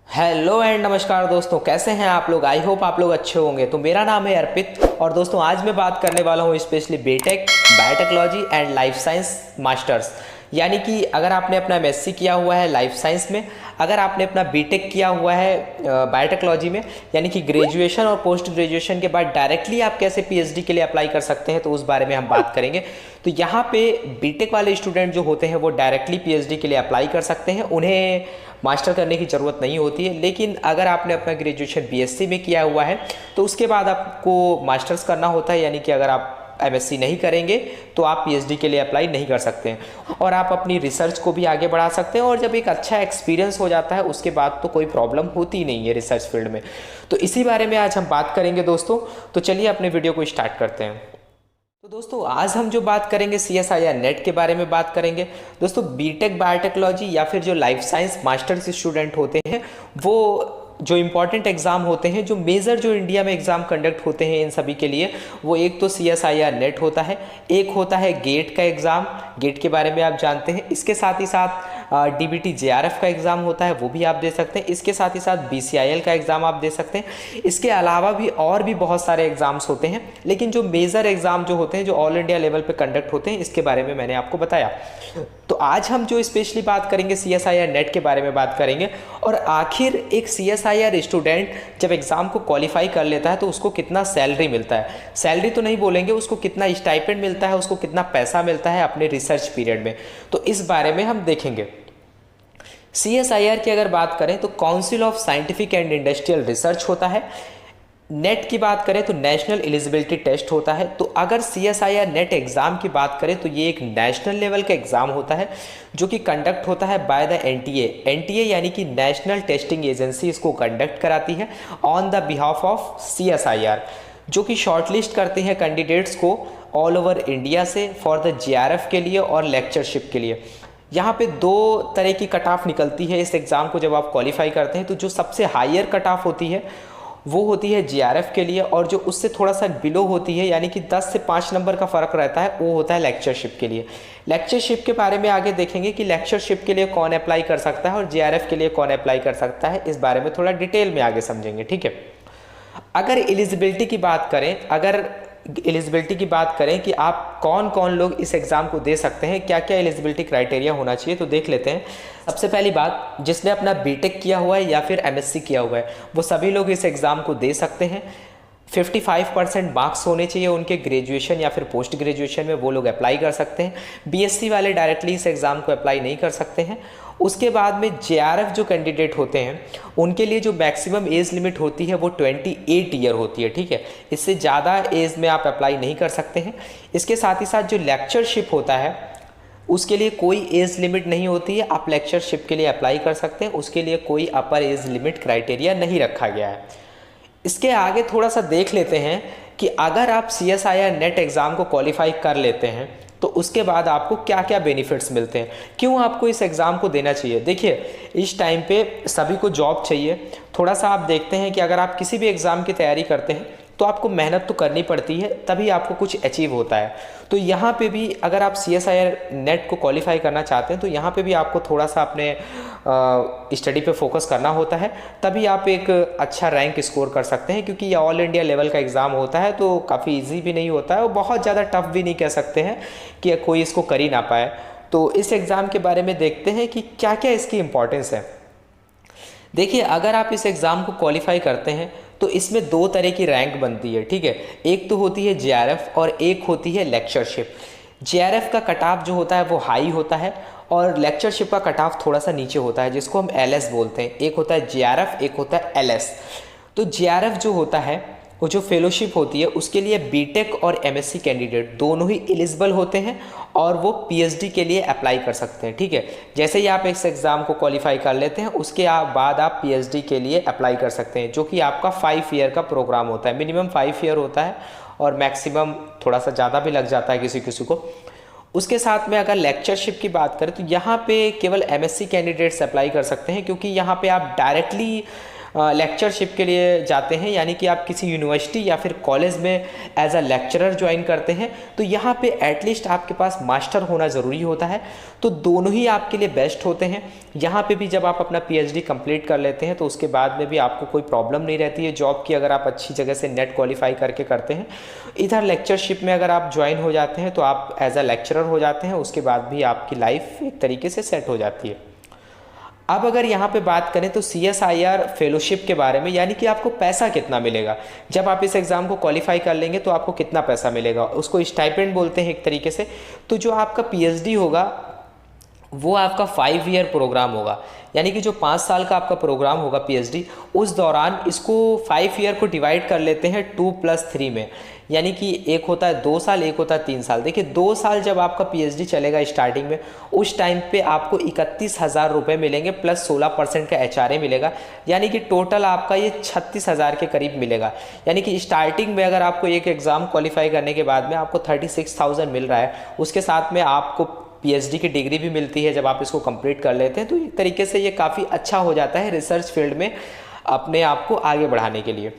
Hello and नमस्कार दोस्तों, कैसे हैं आप लोग। आई होप आप लोग अच्छे होंगे। तो मेरा नाम है अर्पित और दोस्तों आज मैं बात करने वाला हूँ specially BTech, biotechnology and life science masters. यानी कि अगर आपने अपना एमएससी किया हुआ है लाइफ साइंस में, अगर आपने अपना बीटेक किया हुआ है बायोटेक्नोलॉजी में, यानी कि ग्रेजुएशन और पोस्ट ग्रेजुएशन के बाद डायरेक्टली आप कैसे पीएचडी के लिए अप्लाई कर सकते हैं, तो उस बारे में हम बात करेंगे। तो यहाँ पे बीटेक वाले स्टूडेंट जो होते हैं वो डायरेक्टली पीएचडी के लिए अप्लाई कर सकते हैं, उन्हें मास्टर करने की ज़रूरत नहीं होती है। लेकिन अगर आपने अपना ग्रेजुएशन बीएससी में किया हुआ है तो उसके बाद आपको मास्टर्स करना होता है, यानी कि अगर आप एमएससी नहीं करेंगे तो आप पीएचडी के लिए अप्लाई नहीं कर सकते हैं और आप अपनी रिसर्च को भी आगे बढ़ा सकते हैं। और जब एक अच्छा एक्सपीरियंस हो जाता है उसके बाद तो कोई प्रॉब्लम होती नहीं है रिसर्च फील्ड में। तो इसी बारे में आज हम बात करेंगे दोस्तों। तो चलिए अपने वीडियो को स्टार्ट करते हैं। तो दोस्तों आज हम जो बात करेंगे सीएसआईआर नेट के बारे में बात करेंगे। दोस्तों बीटेक बायोटेक्नोलॉजी या फिर जो लाइफ साइंस मास्टर्स स्टूडेंट होते हैं वो जो इम्पॉर्टेंट एग्जाम होते हैं, जो मेजर जो इंडिया में एग्जाम कंडक्ट होते हैं इन सभी के लिए, वो एक तो सीएसआईआर नेट होता है, एक होता है गेट का एग्ज़ाम, गेट के बारे में आप जानते हैं। इसके साथ ही साथ डीबीटी जेआरएफ का एग्ज़ाम होता है, वो भी आप दे सकते हैं। इसके साथ ही साथ बीसीआईएल का एग्ज़ाम आप दे सकते हैं। इसके अलावा भी और भी बहुत सारे एग्ज़ाम्स होते हैं, लेकिन जो मेजर एग्ज़ाम जो होते हैं जो ऑल इंडिया लेवल पे कंडक्ट होते हैं, इसके बारे में मैंने आपको बताया। तो आज हम जो स्पेशली बात करेंगे सीएसआईआर नेट के बारे में बात करेंगे। और आखिर एक सीएसआईआर स्टूडेंट जब एग्ज़ाम को क्वालिफाई कर लेता है तो उसको कितना सैलरी मिलता है, सैलरी तो नहीं बोलेंगे, उसको कितना स्टाइपेंड मिलता है, उसको कितना पैसा मिलता है अपने रिसर्च पीरियड में, तो इस बारे में हम देखेंगे। सीएसआईआर की अगर बात करें तो council of scientific and industrial research होता है। नेट की बात करें तो नेशनल एलिजिबिलिटी टेस्ट होता है। तो अगर सीएसआईआर नेट एग्ज़ाम की बात करें तो ये एक नेशनल लेवल का एग्ज़ाम होता है जो कि कंडक्ट होता है बाय द एनटीए यानी कि नेशनल टेस्टिंग एजेंसी इसको कंडक्ट कराती है on the behalf of CSIR, जो कि शॉर्टलिस्ट करते हैं कैंडिडेट्स को ऑल ओवर इंडिया से फॉर द जेआरएफ के लिए और लेक्चरशिप के लिए। यहाँ पे दो तरह की कट ऑफ निकलती है इस एग्ज़ाम को जब आप क्वालिफाई करते हैं। तो जो सबसे हायर कट ऑफ होती है वो होती है जेआरएफ के लिए, और जो उससे थोड़ा सा बिलो होती है यानी कि 10 से 5 नंबर का फ़र्क रहता है, वो होता है लेक्चरशिप के लिए। लेक्चरशिप के बारे में आगे देखेंगे कि लेक्चरशिप के लिए कौन अप्लाई कर सकता है और जेआरएफ के लिए कौन अप्लाई कर सकता है, इस बारे में थोड़ा डिटेल में आगे समझेंगे, ठीक है। अगर एलिजिबिलिटी की बात करें कि आप कौन कौन लोग इस एग्ज़ाम को दे सकते हैं, क्या क्या एलिजिबिलिटी क्राइटेरिया होना चाहिए, तो देख लेते हैं। सबसे पहली बात, जिसने अपना बीटेक किया हुआ है या फिर एमएससी किया हुआ है वो सभी लोग इस एग्ज़ाम को दे सकते हैं। 55% मार्क्स होने चाहिए उनके ग्रेजुएशन या फिर पोस्ट ग्रेजुएशन में, वो लोग अप्लाई कर सकते हैं। बीएससी वाले डायरेक्टली इस एग्ज़ाम को अप्लाई नहीं कर सकते हैं। उसके बाद में जेआरएफ जो कैंडिडेट होते हैं उनके लिए जो मैक्सिमम एज लिमिट होती है वो 28 ईयर होती है, ठीक है। इससे ज़्यादा एज में आप अप्लाई नहीं कर सकते हैं। इसके साथ ही साथ जो लेक्चरशिप होता है उसके लिए कोई एज लिमिट नहीं होती है, आप लेक्चरशिप के लिए अप्लाई कर सकते हैं, उसके लिए कोई अपर एज लिमिट क्राइटेरिया नहीं रखा गया है। इसके आगे थोड़ा सा देख लेते हैं कि अगर आप सीएसआईआर नेट एग्ज़ाम को क्वालिफाई कर लेते हैं तो उसके बाद आपको क्या क्या बेनिफिट्स मिलते हैं, क्यों आपको इस एग्ज़ाम को देना चाहिए। देखिए इस टाइम पे सभी को जॉब चाहिए। थोड़ा सा आप देखते हैं कि अगर आप किसी भी एग्ज़ाम की तैयारी करते हैं तो आपको मेहनत तो करनी पड़ती है, तभी आपको कुछ अचीव होता है। तो यहाँ पे भी अगर आप सीएसआईआर नेट को क्वालिफाई करना चाहते हैं तो यहाँ पे भी आपको थोड़ा सा अपने स्टडी पे फोकस करना होता है, तभी आप एक अच्छा रैंक स्कोर कर सकते हैं। क्योंकि ये ऑल इंडिया लेवल का एग्ज़ाम होता है तो काफ़ी ईजी भी नहीं होता है और बहुत ज़्यादा टफ भी नहीं कह सकते हैं कि कोई इसको कर ही ना पाए। तो इस एग्ज़ाम के बारे में देखते हैं कि क्या क्या इसकी इम्पोर्टेंस है। देखिए अगर आप इस एग्ज़ाम को क्वालिफाई करते हैं तो इसमें दो तरह की रैंक बनती है, ठीक है। एक तो होती है जेआरएफ और एक होती है लेक्चरशिप। जेआरएफ का कट ऑफ जो होता है वो हाई होता है और लेक्चरशिप का कट ऑफ थोड़ा सा नीचे होता है, जिसको हम एलएस बोलते हैं। एक होता है जेआरएफ, एक होता है एलएस। तो जेआरएफ जो होता है वो जो फेलोशिप होती है उसके लिए बीटेक और एमएससी कैंडिडेट दोनों ही एलिजिबल होते हैं और वो पीएचडी के लिए अप्लाई कर सकते हैं, ठीक है। जैसे ही आप इस एग्ज़ाम को क्वालिफाई कर लेते हैं उसके बाद आप पीएचडी के लिए अप्लाई कर सकते हैं, जो कि आपका 5 ईयर का प्रोग्राम होता है। मिनिमम 5 ईयर होता है और मैक्सिमम थोड़ा सा ज़्यादा भी लग जाता है किसी किसी को। उसके साथ में अगर लेक्चरशिप की बात करें तो यहाँ पे केवल एमएससी कैंडिडेट्स अप्लाई कर सकते हैं, क्योंकि यहाँ पे आप डायरेक्टली लेक्चरशिप के लिए जाते हैं, यानी कि आप किसी यूनिवर्सिटी या फिर कॉलेज में एज अ लेक्चरर ज्वाइन करते हैं, तो यहाँ पे एटलीस्ट आपके पास मास्टर होना ज़रूरी होता है। तो दोनों ही आपके लिए बेस्ट होते हैं। यहाँ पे भी जब आप अपना पीएचडी कंप्लीट कर लेते हैं तो उसके बाद में भी आपको कोई प्रॉब्लम नहीं रहती है जॉब की, अगर आप अच्छी जगह से नेट क्वालिफाई करके करते हैं। इधर लेक्चरशिप में अगर आप ज्वाइन हो जाते हैं तो आप एज अ लेक्चरर हो जाते हैं, उसके बाद भी आपकी लाइफ एक तरीके से सेट हो जाती है। अब अगर यहाँ पे बात करें तो CSIR फेलोशिप के बारे में, यानी कि आपको पैसा कितना मिलेगा जब आप इस एग्ज़ाम को क्वालिफाई कर लेंगे, तो आपको कितना पैसा मिलेगा, उसको स्टाइपेंड बोलते हैं एक तरीके से। तो जो आपका पीएचडी होगा वो आपका 5 ईयर प्रोग्राम होगा, यानी कि जो 5 साल का आपका प्रोग्राम होगा पीएचडी, उस दौरान इसको 5 ईयर को डिवाइड कर लेते हैं 2+3 में, यानी कि एक होता है 2 साल, एक होता है 3 साल। देखिए 2 साल जब आपका पीएचडी चलेगा स्टार्टिंग में, उस टाइम पे आपको 31,000 रुपये मिलेंगे प्लस 16% का HRA मिलेगा, यानी कि टोटल आपका ये 36,000 के करीब मिलेगा। यानी कि स्टार्टिंग में अगर आपको एक एग्ज़ाम क्वालिफाई करने के बाद में आपको 36,000 मिल रहा है, उसके साथ में आपको पीएचडी की डिग्री भी मिलती है जब आप इसको कंप्लीट कर लेते हैं, तो एक तरीके से ये काफ़ी अच्छा हो जाता है रिसर्च फील्ड में अपने आप को आगे बढ़ाने के लिए।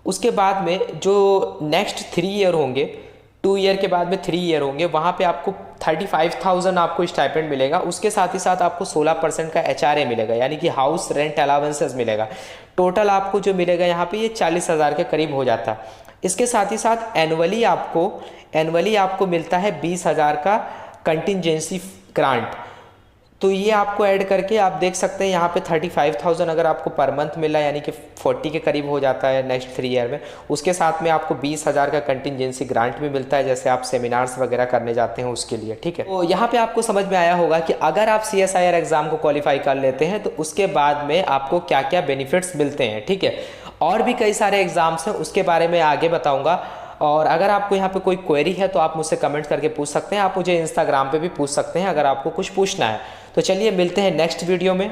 उसके बाद में जो नेक्स्ट 3 ईयर होंगे, 2 ईयर के बाद में 3 ईयर होंगे, वहाँ पे आपको 35,000 आपको स्टाइपेंड मिलेगा। उसके साथ ही साथ आपको 16% का HRA मिलेगा, यानी कि हाउस रेंट अलाउंसेस मिलेगा। टोटल आपको जो मिलेगा यहाँ पे ये 40,000 के करीब हो जाता है। इसके साथ ही साथ एनुअली आपको मिलता है 20,000 का कंटिजेंसी ग्रांट। तो ये आपको ऐड करके आप देख सकते हैं यहाँ पे 35,000 अगर आपको पर मंथ मिला, यानी कि 40 के करीब हो जाता है नेक्स्ट 3 ईयर में। उसके साथ में आपको 20,000 का कंटिजेंसी ग्रांट भी मिलता है, जैसे आप सेमिनार्स वगैरह करने जाते हैं उसके लिए, ठीक है। तो यहाँ पे आपको समझ में आया होगा कि अगर आप CSIR एग्ज़ाम को क्वालिफाई कर लेते हैं तो उसके बाद में आपको क्या क्या बेनिफिट्स मिलते हैं, ठीक है। और भी कई सारे एग्ज़ाम्स हैं, उसके बारे में आगे बताऊँगा। और अगर आपको यहाँ पे कोई क्वेरी है तो आप मुझसे कमेंट करके पूछ सकते हैं। आप मुझे इंस्टाग्राम पे भी पूछ सकते हैं अगर आपको कुछ पूछना है। तो चलिए मिलते हैं नेक्स्ट वीडियो में।